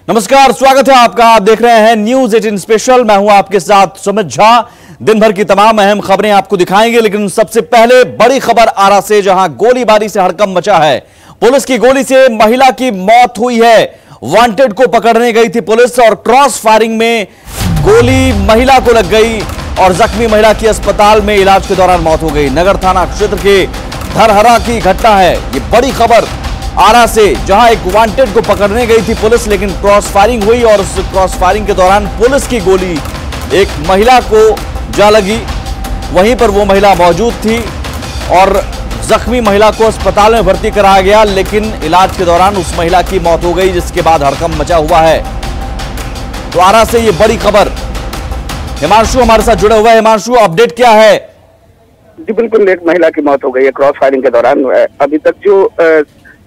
नमस्कार, स्वागत है आपका। आप देख रहे हैं न्यूज 18 स्पेशल। मैं हूं आपके साथ सुमित झा। दिन भर की तमाम अहम खबरें आपको दिखाएंगे, लेकिन सबसे पहले बड़ी खबर आरा से, जहां गोलीबारी से हड़कंप मचा है। पुलिस की गोली से महिला की मौत हुई है। वांटेड को पकड़ने गई थी पुलिस और क्रॉस फायरिंग में गोली महिला को लग गई और जख्मी महिला की अस्पताल में इलाज के दौरान मौत हो गई। नगर थाना क्षेत्र के धरहरा की घटना है ये बड़ी खबर आरा से, जहां एक वांटेड को पकड़ने गई थी पुलिस, लेकिन क्रॉस फायरिंग हुई और उस क्रॉस फायरिंग के दौरान पुलिस की गोली एक महिला को जा लगी। वहीं पर वो महिला मौजूद थी और जख्मी महिला को अस्पताल में भर्ती कराया गया, लेकिन इलाज के दौरान उस महिला की मौत हो गई, जिसके बाद हड़कंप मचा हुआ है। तो आरा से ये बड़ी खबर। हिमांशु हमारे साथ जुड़े हुआ है। हिमांशु, अपडेट क्या है? जी बिल्कुल, एक महिला की मौत हो गई है क्रॉस फायरिंग के दौरान। अभी तक जो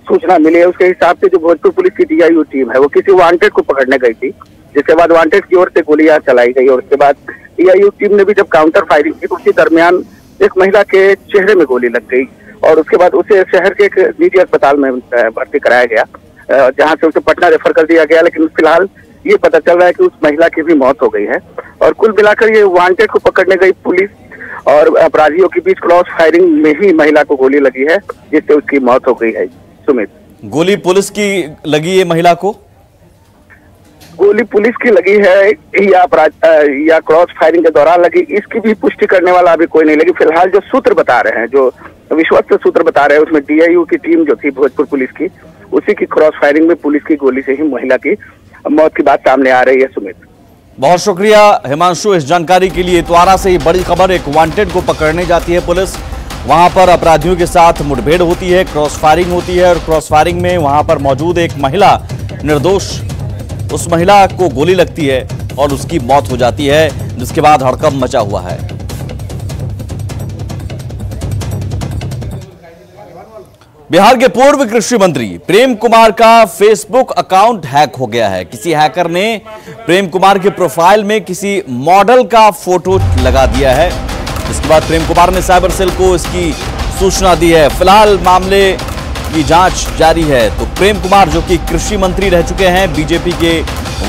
सूचना मिली है उसके हिसाब से जो भोजपुर पुलिस की DIU टीम है वो किसी वांटेड को पकड़ने गई थी, जिसके बाद वांटेड की ओर से गोलियां चलाई गई और उसके बाद DIU टीम ने भी जब काउंटर फायरिंग की तो उसी दरमियान एक महिला के चेहरे में गोली लग गई और उसके बाद उसे शहर के एक निजी अस्पताल में भर्ती कराया गया, जहां से उसे पटना रेफर कर दिया गया। लेकिन फिलहाल ये पता चल रहा है कि उस महिला की भी मौत हो गई है। और कुल मिलाकर ये वांटेड को पकड़ने गई पुलिस और अपराधियों के बीच क्रॉस फायरिंग में ही महिला को गोली लगी है, जिससे उसकी मौत हो गई है। सुमित, गोली पुलिस की लगी है महिला को? गोली पुलिस की लगी है या क्रॉस फायरिंग के दौरान लगी, इसकी भी पुष्टि करने वाला अभी कोई नहीं। लेकिन फिलहाल जो सूत्र बता रहे हैं, जो विश्वस्त सूत्र बता रहे हैं, उसमें DIU की टीम जो थी भोजपुर पुलिस की, उसी की क्रॉस फायरिंग में पुलिस की गोली से ही महिला की मौत की बात सामने आ रही है। सुमित, बहुत शुक्रिया हिमांशु इस जानकारी के लिए। द्वारा से ही बड़ी खबर, एक वांटेड को पकड़ने जाती है पुलिस, वहां पर अपराधियों के साथ मुठभेड़ होती है, क्रॉस फायरिंग होती है और क्रॉस फायरिंग में वहां पर मौजूद एक महिला निर्दोष, उस महिला को गोली लगती है और उसकी मौत हो जाती है, जिसके बाद हड़कंप मचा हुआ है। बिहार के पूर्व कृषि मंत्री प्रेम कुमार का फेसबुक अकाउंट हैक हो गया है। किसी हैकर ने प्रेम कुमार के प्रोफाइल में किसी मॉडल का फोटो लगा दिया है। इसके बाद प्रेम कुमार ने साइबर सेल को इसकी सूचना दी है। फिलहाल मामले की जांच जारी है। तो प्रेम कुमार, जो कि कृषि मंत्री रह चुके हैं, बीजेपी के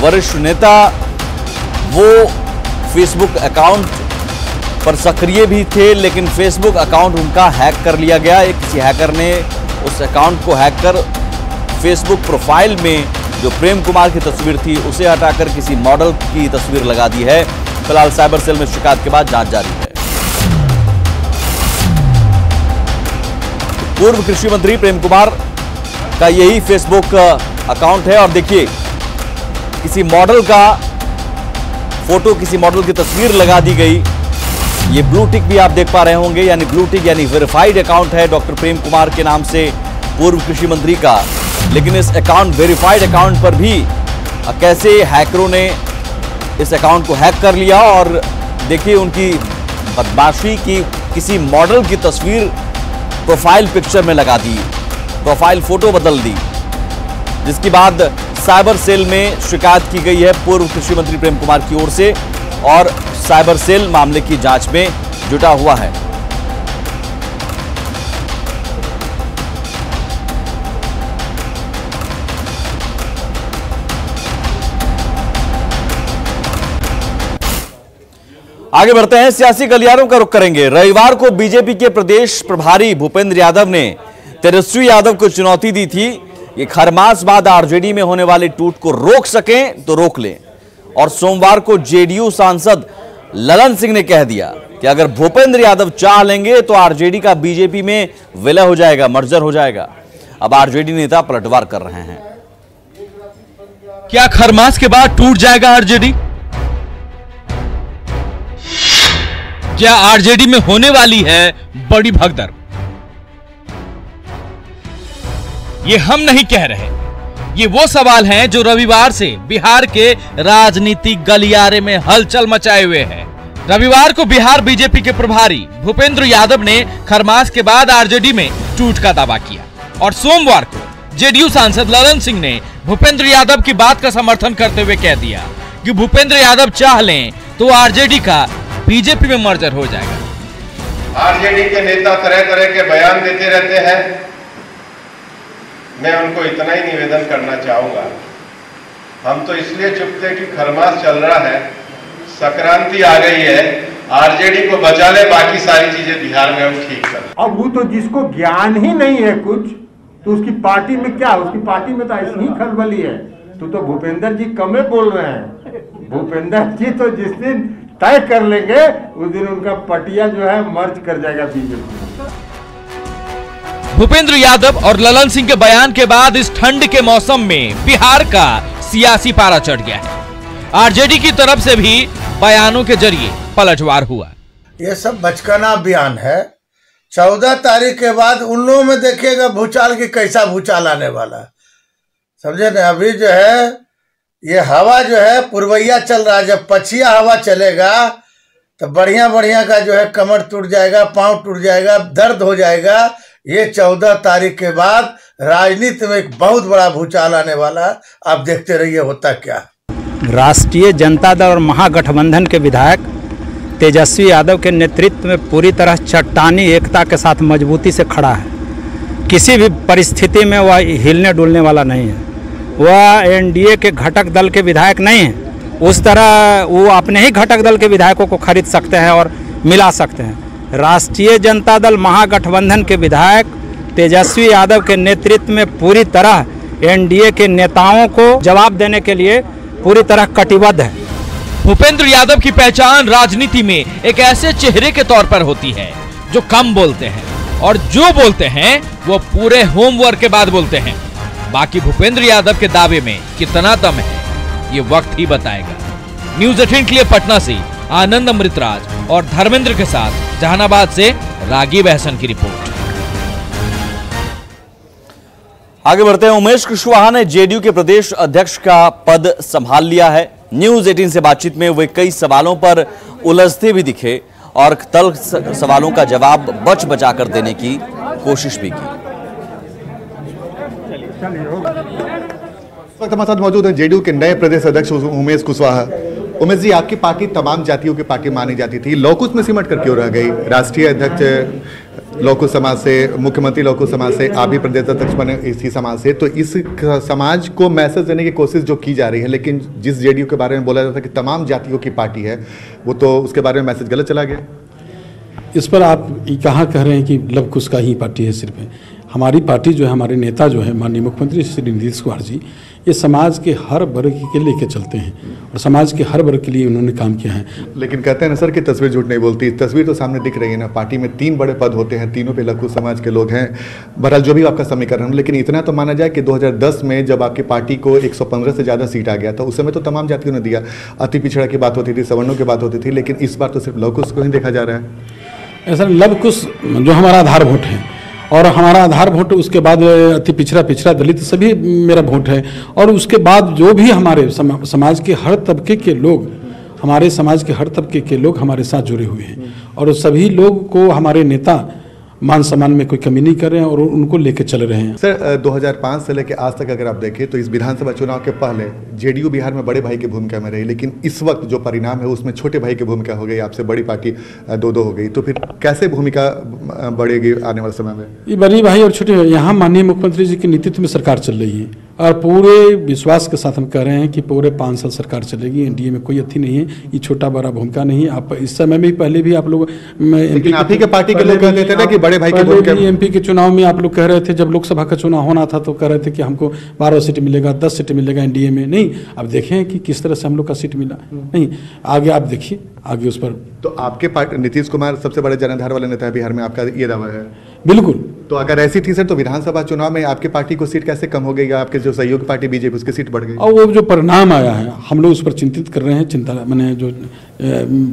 वरिष्ठ नेता, वो फेसबुक अकाउंट पर सक्रिय भी थे, लेकिन फेसबुक अकाउंट उनका हैक कर लिया गया। किसी हैकर ने उस अकाउंट को हैक कर फेसबुक प्रोफाइल में जो प्रेम कुमार की तस्वीर थी उसे हटाकर किसी मॉडल की तस्वीर लगा दी है। फिलहाल साइबर सेल में शिकायत के बाद जांच जारी है। पूर्व कृषि मंत्री प्रेम कुमार का यही फेसबुक अकाउंट है और देखिए, किसी मॉडल का फोटो, किसी मॉडल की तस्वीर लगा दी गई। ये ब्लू टिक भी आप देख पा रहे होंगे, यानी ब्लू टिक यानी वेरीफाइड अकाउंट है डॉक्टर प्रेम कुमार के नाम से, पूर्व कृषि मंत्री का। लेकिन इस अकाउंट, वेरीफाइड अकाउंट पर भी कैसे हैकरों ने इस अकाउंट को हैक कर लिया और देखिए उनकी बदमाशी की किसी मॉडल की तस्वीर प्रोफाइल पिक्चर में लगा दी, प्रोफाइल फोटो बदल दी, जिसके बाद साइबर सेल में शिकायत की गई है पूर्व कृषि मंत्री प्रेम कुमार की ओर से और साइबर सेल मामले की जांच में जुटा हुआ है। आगे बढ़ते हैं, सियासी गलियारों का रुख करेंगे। रविवार को बीजेपी के प्रदेश प्रभारी भूपेंद्र यादव ने तेजस्वी यादव को चुनौती दी थी कि खरमास बाद आरजेडी में होने वाले टूट को रोक सकें तो रोक लें। और सोमवार को जेडीयू सांसद ललन सिंह ने कह दिया कि अगर भूपेंद्र यादव चाह लेंगे तो आरजेडी का बीजेपी में विलय हो जाएगा, मर्जर हो जाएगा। अब आरजेडी नेता पलटवार कर रहे हैं। क्या खरमास के बाद टूट जाएगा आरजेडी? क्या आरजेडी में होने वाली है बड़ी भगदड़? ये हम नहीं कह रहे, ये वो सवाल हैं जो रविवार से बिहार के राजनीतिक गलियारे में हलचल मचाए हुए हैं। रविवार को बिहार बीजेपी के प्रभारी भूपेंद्र यादव ने खरमास के बाद आरजेडी में टूट का दावा किया और सोमवार को जेडीयू सांसद ललन सिंह ने भूपेंद्र यादव की बात का समर्थन करते हुए कह दिया कि भूपेंद्र यादव चाह लें तो आरजेडी का बीजेपी में मर्जर हो जाएगा। आरजेडी के नेता तरह तरह के बयान देते रहते हैं। मैं उनको इतना ही निवेदन करना चाहूंगा हम तो इसलिए चुप थे कि खरमास चल रहा है, संक्रांति आ गई है, आरजेडी को बचा ले, बाकी सारी चीजें बिहार में हम ठीक कर। अब वो तो जिसको ज्ञान ही नहीं है कुछ, तो उसकी पार्टी में क्या, उसकी पार्टी में तो ऐसी ही खलबली है। तो भूपेंद्र जी कमे बोल रहे हैं। भूपेंद्र जी तो जिस दिन तय कर लेंगे उस दिन उनका पटिया जो है मर्ज कर जाएगा बीजेपी। भूपेंद्र यादव और ललन सिंह के बयान के बाद इस ठंड के मौसम में बिहार का सियासी पारा चढ़ गया है। आरजेडी की तरफ से भी बयानों के जरिए पलटवार हुआ। ये सब बचकाना बयान है। 14 तारीख के बाद उन लोगों में देखिएगा भूचाल की कैसा भूचाल आने वाला, समझे ना। अभी जो है ये हवा जो है पुरवैया चल रहा है, जब पछिया हवा चलेगा तो बढ़िया बढ़िया का जो है कमर टूट जाएगा, पांव टूट जाएगा, दर्द हो जाएगा। ये 14 तारीख के बाद राजनीति में एक बहुत बड़ा भूचाल आने वाला, आप देखते रहिए होता क्या। राष्ट्रीय जनता दल और महागठबंधन के विधायक तेजस्वी यादव के नेतृत्व में पूरी तरह चट्टानी एकता के साथ मजबूती से खड़ा है। किसी भी परिस्थिति में वह हिलने डुलने वाला नहीं है। वह एनडीए के घटक दल के विधायक नहीं है। उस तरह वो अपने ही घटक दल के विधायकों को खरीद सकते हैं और मिला सकते हैं। राष्ट्रीय जनता दल महागठबंधन के विधायक तेजस्वी यादव के नेतृत्व में पूरी तरह एनडीए के नेताओं को जवाब देने के लिए पूरी तरह कटिबद्ध है। भूपेंद्र यादव की पहचान राजनीति में एक ऐसे चेहरे के तौर पर होती है जो कम बोलते हैं और जो बोलते हैं वो पूरे होमवर्क के बाद बोलते हैं। बाकी भूपेंद्र यादव के दावे में कितना दम है ये वक्त ही बताएगा। न्यूज़ 18 के लिए पटना से आनंद अमृतराज और धर्मेंद्र के साथ जहानाबाद से रागी बहसन की रिपोर्ट। आगे बढ़ते हैं। उमेश कुशवाहा ने जेडीयू के प्रदेश अध्यक्ष का पद संभाल लिया है। न्यूज़ 18 से बातचीत में वे कई सवालों पर उलझते भी दिखे और तल्ख सवालों का जवाब बच बचा कर देने की कोशिश भी की। इस वक्त हमारे साथ मौजूद हैं जेडीयू के नए प्रदेश अध्यक्ष उमेश कुशवाहा। उमेश जी, आपकी पार्टी तमाम जातियों की पार्टी मानी जाती थी, लौकुश में सिमट कर क्यों रह गई? राष्ट्रीय अध्यक्ष लौकुश समाज से, मुख्यमंत्री लौकुश समाज से, आप भी प्रदेश अध्यक्ष बने इसी समाज से, तो इस समाज को मैसेज देने की कोशिश जो की जा रही है, लेकिन जिस जेडीयू के बारे में बोला जाता है कि तमाम जातियों की पार्टी है, वो तो उसके बारे में मैसेज गलत चला गया। इस पर आप कहाँ कह रहे हैं कि लवकुश का ही पार्टी है? सिर्फ हमारी पार्टी जो है, हमारे नेता जो है माननीय मुख्यमंत्री श्री नीतीश कुमार जी, ये समाज के हर वर्ग के लेके चलते हैं और समाज के हर वर्ग के लिए उन्होंने काम किया है। लेकिन कहते हैं ना सर कि तस्वीर झूठ नहीं बोलती। तस्वीर तो सामने दिख रही है ना, पार्टी में 3 बड़े पद होते हैं, तीनों पे लघु समाज के लोग हैं। बहरहाल जो भी आपका समीकरण, लेकिन इतना तो माना जाए कि 2010 में जब आपकी पार्टी को 115 से ज़्यादा सीट आ गया था, उस समय तो तमाम जातियों ने दिया, अति पिछड़ा की बात होती थी, सवर्णों की बात होती थी, लेकिन इस बार तो सिर्फ लवकुश को ही देखा जा रहा है। ऐसा लवकुश जो हमारा आधार वोट है और हमारा आधार वोट, उसके बाद अति पिछड़ा दलित सभी मेरा वोट है, और उसके बाद जो भी हमारे समाज के हर तबके के लोग, हमारे समाज के हर तबके के लोग हमारे साथ जुड़े हुए हैं और सभी लोग को हमारे नेता मान सम्मान में कोई कमी नहीं कर रहे हैं और उनको लेके चल रहे हैं। सर 2005 से लेकर आज तक अगर आप देखें तो इस विधानसभा चुनाव के पहले जेडीयू बिहार में बड़े भाई की भूमिका में रही, लेकिन इस वक्त जो परिणाम है उसमें छोटे भाई की भूमिका हो गई, आपसे बड़ी पार्टी 2-2 हो गई, तो फिर कैसे भूमिका बढ़ेगी आने वाले समय में? ये बड़ी भाई और छोटे, यहाँ माननीय मुख्यमंत्री जी के नेतृत्व में सरकार चल रही है और पूरे विश्वास के साथ हम कह रहे हैं कि पूरे 5 साल सरकार चलेगी। एनडीए में कोई अथी नहीं है, ये छोटा बड़ा भूमिका नहीं है। आप इस समय में पहले भी आप लोग एमपी के पार्टी के लोग कहते थे ना कि बड़े भाई की भूमिका। एमपी के चुनाव में आप लोग कह रहे थे, जब लोकसभा का चुनाव होना था तो कह रहे थे कि हमको 12 सीट मिलेगा, 10 सीट मिलेगा एनडीए में। नहीं, अब देखें कि किस तरह से हम लोग का सीट मिला। नहीं, आगे आप देखिए, आगे उस पर। तो आपके पार्टी नीतीश कुमार सबसे बड़े जनाधार वाले नेता है बिहार में, आपका ये दावा है? बिल्कुल। तो अगर ऐसी थी सर, तो विधानसभा चुनाव में आपकी पार्टी को सीट कैसे कम हो गई? आपके जो सहयोगी पार्टी बीजेपी, उसकी सीट बढ़ गई। और वो जो परिणाम आया है, हम लोग उस पर चिंतित कर रहे हैं। चिंता मैंने जो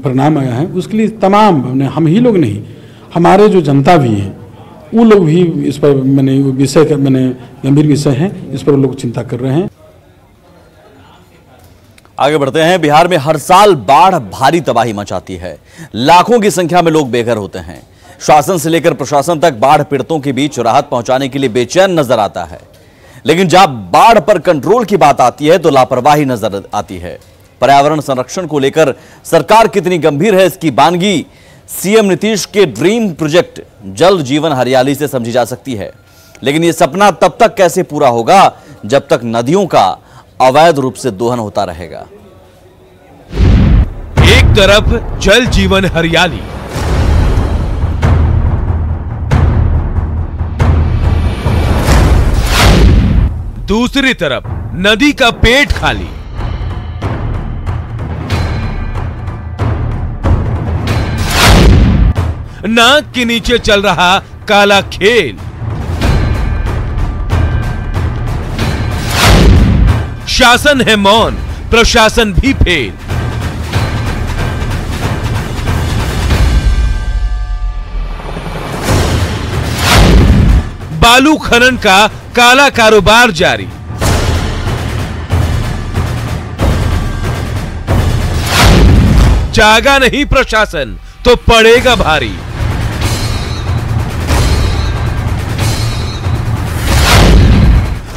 परिणाम आया है उसके लिए तमाम हम ही लोग नहीं, हमारे जो जनता भी हैं वो लोग भी इस पर विषय गंभीर विषय है, इस पर लोग चिंता कर रहे हैं। आगे बढ़ते हैं। बिहार में हर साल बाढ़ भारी तबाही मचाती है, लाखों की संख्या में लोग बेघर होते हैं। शासन से लेकर प्रशासन तक बाढ़ पीड़ितों के बीच राहत पहुंचाने के लिए बेचैन नजर आता है, लेकिन जब बाढ़ पर कंट्रोल की बात आती है तो लापरवाही नजर आती है। पर्यावरण संरक्षण को लेकर सरकार कितनी गंभीर है, इसकी बानगी सीएम नीतीश के ड्रीम प्रोजेक्ट जल जीवन हरियाली से समझी जा सकती है, लेकिन यह सपना तब तक कैसे पूरा होगा जब तक नदियों का अवैध रूप से दोहन होता रहेगा। एक तरफ जल जीवन हरियाली, दूसरी तरफ नदी का पेट खाली। नाक के नीचे चल रहा काला खेल। शासन है मौन, प्रशासन भी फेल। बालू खनन का काला कारोबार जारी। जागा नहीं प्रशासन तो पड़ेगा भारी।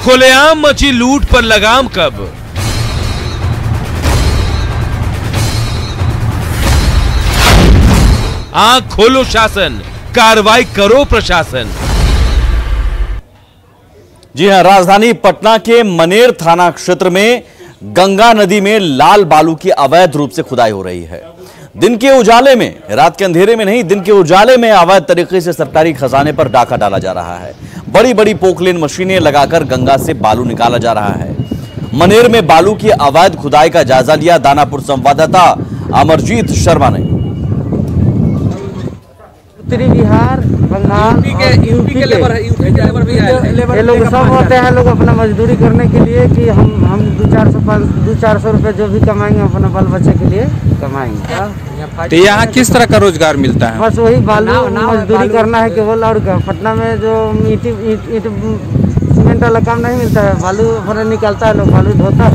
खुलेआम मची लूट पर लगाम कब? आंख खोलो शासन, कार्रवाई करो प्रशासन। जी हां, राजधानी पटना के मनेर थाना क्षेत्र में गंगा नदी में लाल बालू की अवैध रूप से खुदाई हो रही है। दिन के उजाले में, रात के अंधेरे में नहीं, दिन के उजाले में अवैध तरीके से सरकारी खजाने पर डाका डाला जा रहा है। बड़ी बड़ी पोकलेन मशीनें लगाकर गंगा से बालू निकाला जा रहा है। मनेर में बालू की अवैध खुदाई का जायजा लिया दानापुर संवाददाता अमरजीत शर्मा ने। उत्तरी बिहार, बंगाल, यूपी के लेबर भी ये लोग सब होते हैं। लोग अपना मजदूरी करने के लिए कि हम 200-400 रुपए जो भी कमाएंगे अपना बाल बच्चे के लिए कमाएंगे। तो यहाँ किस तरह का रोजगार मिलता है? बस वही बालू मजदूरी करना है केवल। और पटना में जो ईंट सीमेंट वाला काम नहीं मिलता है, बालू भरे निकालता है लोग, बालू धोता है।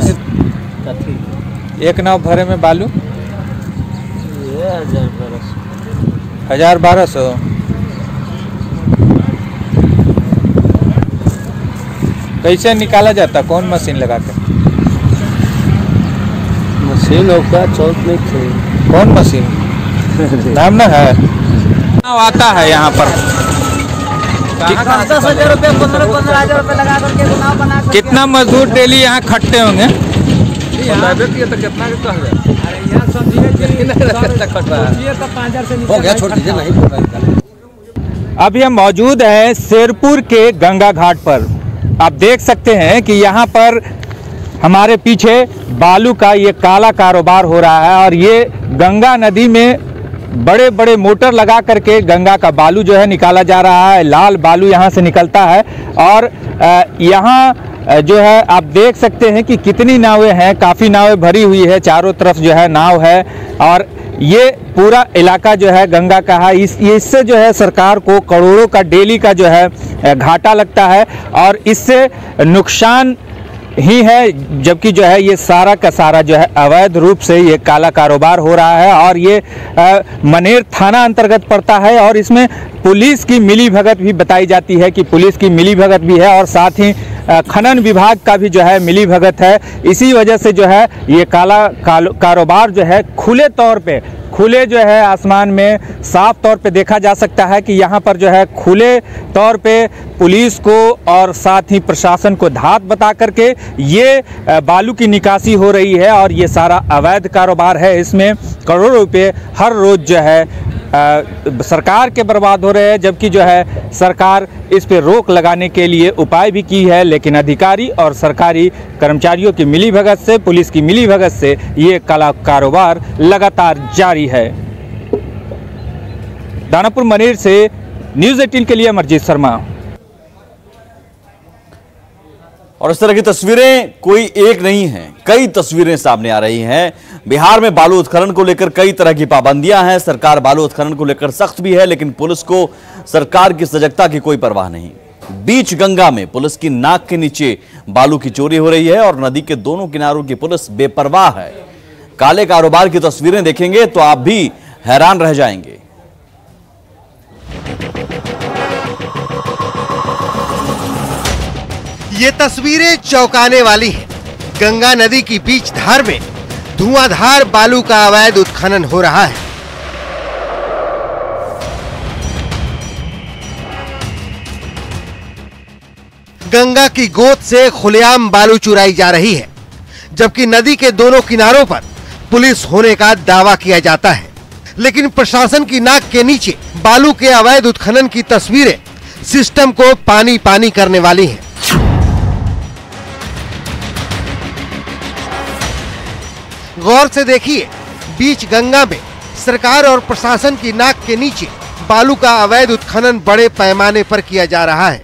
एक नाव भरे में बालू 1000-1200। कैसे निकाला जाता? कौन मशीन लगा के? मशीन होगा चौक में। कौन मशीन? नाम ना है। आता है यहाँ पर 10,000 रुपये 15,000 रुपये लगा करके नाव बना। कितना मजदूर डेली यहाँ खटते होंगे? अभी हम मौजूद हैं शेरपुर के गंगा घाट पर। आप देख सकते हैं कि यहाँ पर हमारे पीछे बालू का ये काला कारोबार हो रहा है और ये गंगा नदी में बड़े बड़े मोटर लगा करके गंगा का बालू जो है निकाला जा रहा है। लाल बालू यहाँ से निकलता है और यहाँ जो है आप देख सकते हैं कि कितनी नावें हैं, काफ़ी नावें भरी हुई है, चारों तरफ जो है नाव है और ये पूरा इलाका जो है गंगा का है। इससे जो है सरकार को करोड़ों का डेली का जो है घाटा लगता है और इससे नुकसान ही है, जबकि जो है ये सारा का सारा जो है अवैध रूप से ये काला कारोबार हो रहा है और ये मनेर थाना अंतर्गत पड़ता है और इसमें पुलिस की मिलीभगत भी बताई जाती है कि पुलिस की मिलीभगत भी है और साथ ही खनन विभाग का भी जो है मिलीभगत है। इसी वजह से जो है ये काला कारोबार जो है खुले जो है आसमान में साफ तौर पे देखा जा सकता है कि यहाँ पर जो है खुले तौर पे पुलिस को और साथ ही प्रशासन को धात बता करके ये बालू की निकासी हो रही है और ये सारा अवैध कारोबार है। इसमें करोड़ों रुपए हर रोज़ जो है सरकार के बर्बाद हो रहे हैं, जबकि जो है सरकार इस पे रोक लगाने के लिए उपाय भी की है, लेकिन अधिकारी और सरकारी कर्मचारियों की मिलीभगत से, पुलिस की मिलीभगत से ये काला कारोबार लगातार जारी है। दानापुर मनेर से न्यूज़ 18 के लिए अमरजीत शर्मा। और इस तरह की तस्वीरें कोई एक नहीं हैं, कई तस्वीरें सामने आ रही हैं। बिहार में बालू उत्खनन को लेकर कई तरह की पाबंदियां हैं। सरकार बालू उत्खनन को लेकर सख्त भी है, लेकिन पुलिस को सरकार की सजगता की कोई परवाह नहीं। बीच गंगा में पुलिस की नाक के नीचे बालू की चोरी हो रही है और नदी के दोनों किनारों की पुलिस बेपरवाह है। काले कारोबार की तस्वीरें देखेंगे तो आप भी हैरान रह जाएंगे। ये तस्वीरें चौंकाने वाली हैं। गंगा नदी की बीच धार में धुआंधार बालू का अवैध उत्खनन हो रहा है। गंगा की गोद से खुलेआम बालू चुराई जा रही है। जबकि नदी के दोनों किनारों पर पुलिस होने का दावा किया जाता है। लेकिन प्रशासन की नाक के नीचे बालू के अवैध उत्खनन की तस्वीरें सिस्टम को पानी पानी करने वाली हैं। गौर से देखिए, बीच गंगा में सरकार और प्रशासन की नाक के नीचे बालू का अवैध उत्खनन बड़े पैमाने पर किया जा रहा है।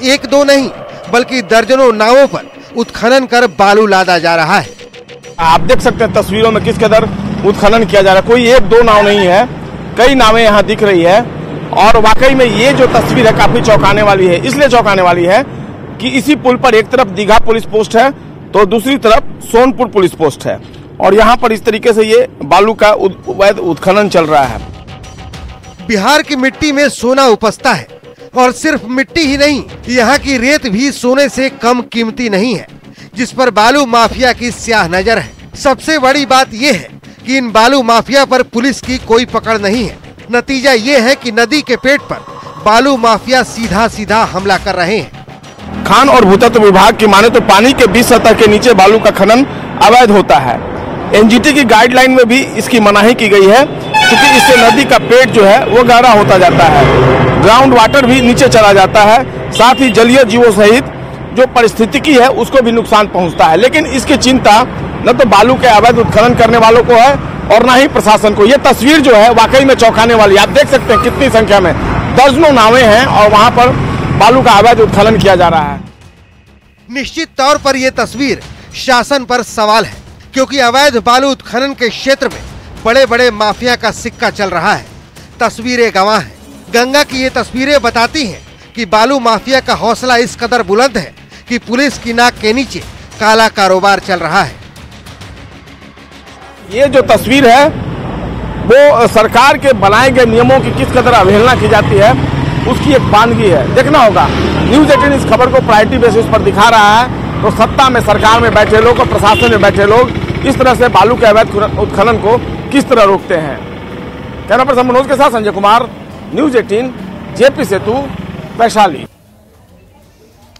एक दो नहीं बल्कि दर्जनों नावों पर उत्खनन कर बालू लादा जा रहा है। आप देख सकते हैं तस्वीरों में किस कदर उत्खनन किया जा रहा है। कोई एक दो नाव नहीं है, कई नावें यहाँ दिख रही है। और वाकई में ये जो तस्वीर है काफी चौंकाने वाली है। इसलिए चौंकाने वाली है कि इसी पुल पर एक तरफ दीघा पुलिस पोस्ट है तो दूसरी तरफ सोनपुर पुलिस पोस्ट है और यहाँ पर इस तरीके से ये बालू का अवैध उत्खनन चल रहा है। बिहार की मिट्टी में सोना उपजता है और सिर्फ मिट्टी ही नहीं, यहाँ की रेत भी सोने से कम कीमती नहीं है, जिस पर बालू माफिया की स्याह नजर है। सबसे बड़ी बात यह है कि इन बालू माफिया पर पुलिस की कोई पकड़ नहीं है। नतीजा ये है कि नदी के पेट पर बालू माफिया सीधा सीधा हमला कर रहे हैं। खान और भूतत्व विभाग की माने तो पानी के 20 सतह के नीचे बालू का खनन अवैध होता है। एनजीटी की गाइडलाइन में भी इसकी मनाही की गई है, क्योंकि इससे नदी का पेट जो है वो गहरा होता जाता है, ग्राउंड वाटर भी नीचे चला जाता है, साथ ही जलीय जीवों सहित जो पारिस्थितिकी है उसको भी नुकसान पहुंचता है। लेकिन इसकी चिंता न तो बालू के अवैध उत्खनन करने वालों को है और न ही प्रशासन को। ये तस्वीर जो है वाकई में चौंकाने वाली। आप देख सकते हैं कितनी संख्या में दर्जनों नावें हैं और वहां पर बालू का अवैध उत्खनन किया जा रहा है। निश्चित तौर पर यह तस्वीर शासन पर सवाल है, क्योंकि अवैध बालू उत्खनन के क्षेत्र में बड़े बड़े माफिया का सिक्का चल रहा है। तस्वीरें गवाह हैं। गंगा की ये तस्वीरें बताती हैं कि बालू माफिया का हौसला इस कदर बुलंद है कि पुलिस की नाक के नीचे काला कारोबार चल रहा है। ये जो तस्वीर है वो सरकार के बनाए गए नियमों की किस कदर अवहेलना की जाती है उसकी एक बानगी है। देखना होगा। न्यूज़ 18 इस खबर को प्रायोरिटी बेसिस पर दिखा रहा है तो सत्ता में, सरकार में बैठे लोग और प्रशासन में बैठे लोग इस तरह से बालू के अवैध उत्खनन को किस तरह रोकते हैं। कैमरा पर्सन मनोज के साथ संजय कुमार, न्यूज़ 18, जेपी सेतु, वैशाली।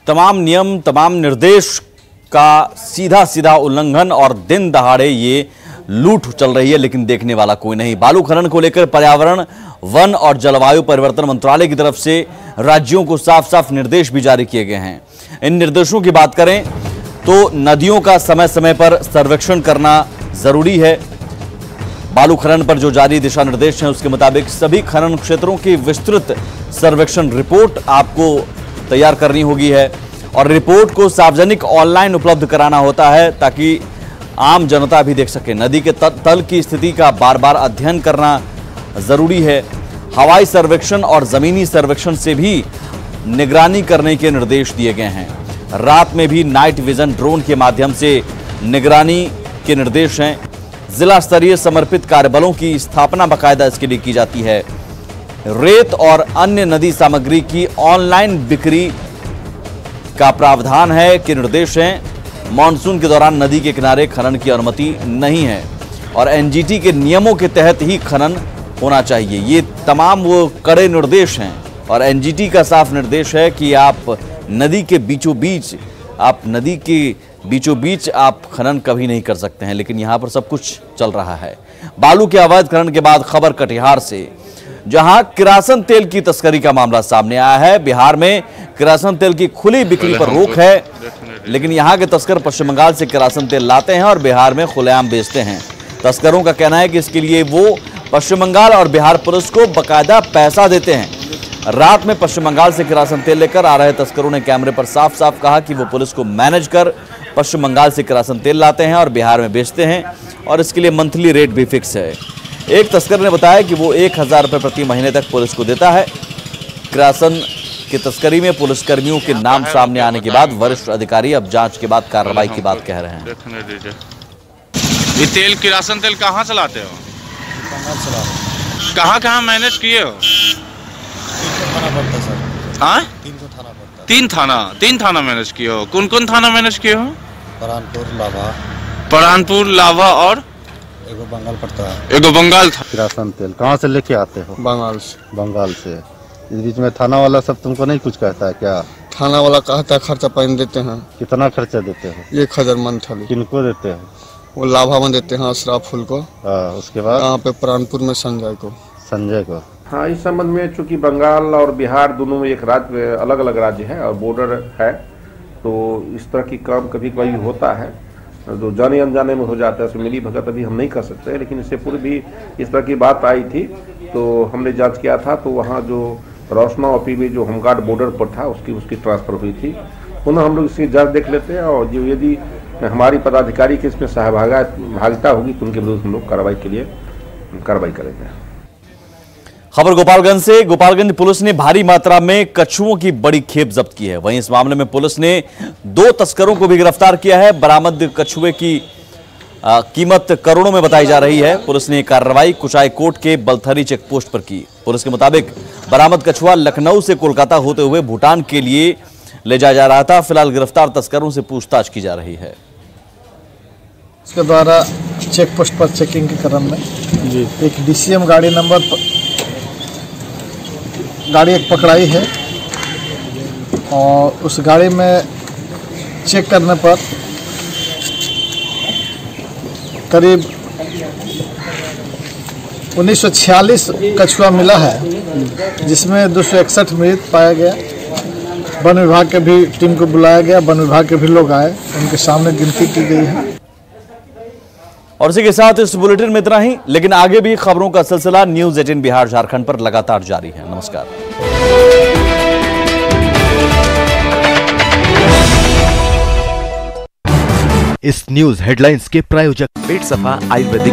तमाम नियम, तमाम निर्देश का सीधा सीधा उल्लंघन और दिन दहाड़े ये लूट चल रही है, लेकिन देखने वाला कोई नहीं। बालू खनन को लेकर पर्यावरण, वन और जलवायु परिवर्तन मंत्रालय की तरफ से राज्यों को साफ साफ निर्देश भी जारी किए गए हैं। इन निर्देशों की बात करें तो नदियों का समय समय पर सर्वेक्षण करना जरूरी है। बालू खनन पर जो जारी दिशा निर्देश हैं उसके मुताबिक सभी खनन क्षेत्रों की विस्तृत सर्वेक्षण रिपोर्ट आपको तैयार करनी होगी है और रिपोर्ट को सार्वजनिक ऑनलाइन उपलब्ध कराना होता है ताकि आम जनता भी देख सके। नदी के तल की स्थिति का बार बार अध्ययन करना जरूरी है। हवाई सर्वेक्षण और जमीनी सर्वेक्षण से भी निगरानी करने के निर्देश दिए गए हैं। रात में भी नाइट विजन ड्रोन के माध्यम से निगरानी के निर्देश हैं। जिला स्तरीय समर्पित कार्यबलों की स्थापना बाकायदा इसके लिए की जाती है। रेत और अन्य नदी सामग्री की ऑनलाइन बिक्री का प्रावधान है कि निर्देश हैं। मानसून के दौरान नदी के किनारे खनन की अनुमति नहीं है और एनजीटी के नियमों के तहत ही खनन होना चाहिए। ये तमाम वो कड़े निर्देश हैं और एनजीटी का साफ निर्देश है कि आप नदी के बीचों बीच आप खनन कभी नहीं कर सकते हैं। लेकिन यहाँ पर सब कुछ चल रहा है। बालू के अवैध खनन के बाद खबर कटिहार से, जहां किरासन तेल की तस्करी का मामला सामने आया है। बिहार में किरासन तेल की खुली बिक्री पर रोक है, लेकिन यहां के तस्कर पश्चिम बंगाल से किरासन तेल लाते हैं और बिहार में खुलेआम बेचते हैं। तस्करों का कहना है कि इसके लिए वो पश्चिम बंगाल और बिहार पुलिस को बाकायदा पैसा देते हैं। रात में पश्चिम बंगाल से किरासन तेल लेकर आ रहे तस्करों ने कैमरे पर साफ साफ कहा कि वो पुलिस को मैनेज कर पश्चिम बंगाल से किरासन तेल लाते हैं और बिहार में बेचते हैं और इसके लिए मंथली रेट भी फिक्स है। एक तस्कर ने बताया कि वो 1000 रुपये प्रति महीने तक पुलिस को देता है। किरासन की तस्करी में पुलिसकर्मियों के नाम सामने आने के बाद वरिष्ठ अधिकारी अब जांच के बाद कार्रवाई की बात कह रहे हैं। ये तेल किरासन तेल कहाँ चलाते हो? कहाँ मैनेज किए हो? हाँ, 3 थाना मैनेज किए हो। कौन थाना मैनेज किए हो? परानपुर, लाभा और एगो बंगाल पड़ता है। एगो बंगाल था। किरासन तेल कहाँ से लेके आते हो? बंगाल से। इस बीच में थाना वाला सब तुमको नहीं कुछ कहता है क्या? थाना वाला कहता है खर्चा पानी देते हैं। कितना खर्चा देते हैं? 1000 मंथली। किनको देते हैं? वो लाभा में देते हैं अशराफ फुल को। उसके बाद यहाँ पे प्राणपुर में संजय को। हाँ, इस संबंध में चूंकि बंगाल और बिहार दोनों में एक राज्य, अलग अलग राज्य है और बॉर्डर है, तो इस तरह की काम कभी कभी होता है जो जाने अनजाने में हो जाता है। उसमें मिली भगत अभी हम नहीं कर सकते, लेकिन इससे पूर्व भी इस तरह की बात आई थी तो हमने जांच किया था, तो वहाँ जो रोशना ओपी में जो होमगार्ड बॉर्डर पर था उसकी ट्रांसफर हुई थी। पुनः हम लोग इसकी जांच देख लेते हैं और जो यदि हमारी पदाधिकारी के इसमें सहभागिता होगी तो उनके विरुद्ध हम लोग कार्रवाई करेंगे। खबर गोपालगंज से। गोपालगंज पुलिस ने भारी मात्रा में कछुओं की बड़ी खेप जब्त की है। वहीं इस मामले में पुलिस ने 2 तस्करों को भी गिरफ्तार किया है। बरामद कछुए की कीमत करोड़ों में बताई जा रही है। पुलिस ने कार्रवाई कुचायकोट के बलथरी चेक पोस्ट पर की। पुलिस के मुताबिक बरामद कछुआ लखनऊ से कोलकाता होते हुए भूटान के लिए ले जाया जा रहा था। फिलहाल गिरफ्तार तस्करों से पूछताछ की जा रही है। इसके द्वारा चेक पोस्ट पर चेकिंग के क्रम में जी एक DCM गाड़ी एक पकड़ाई है और उस गाड़ी में चेक करने पर करीब 1946 कछुआ मिला है, जिसमें 261 मृत पाया गया। वन विभाग के भी टीम को बुलाया गया, वन विभाग के भी लोग आए, उनके सामने गिनती की गई है। और इसी के साथ इस बुलेटिन में इतना ही, लेकिन आगे भी खबरों का सिलसिला न्यूज़ 18 बिहार झारखंड पर लगातार जारी है। नमस्कार। इस न्यूज़ हेडलाइंस के प्रायोजक पेट सफा आयुर्वेदिक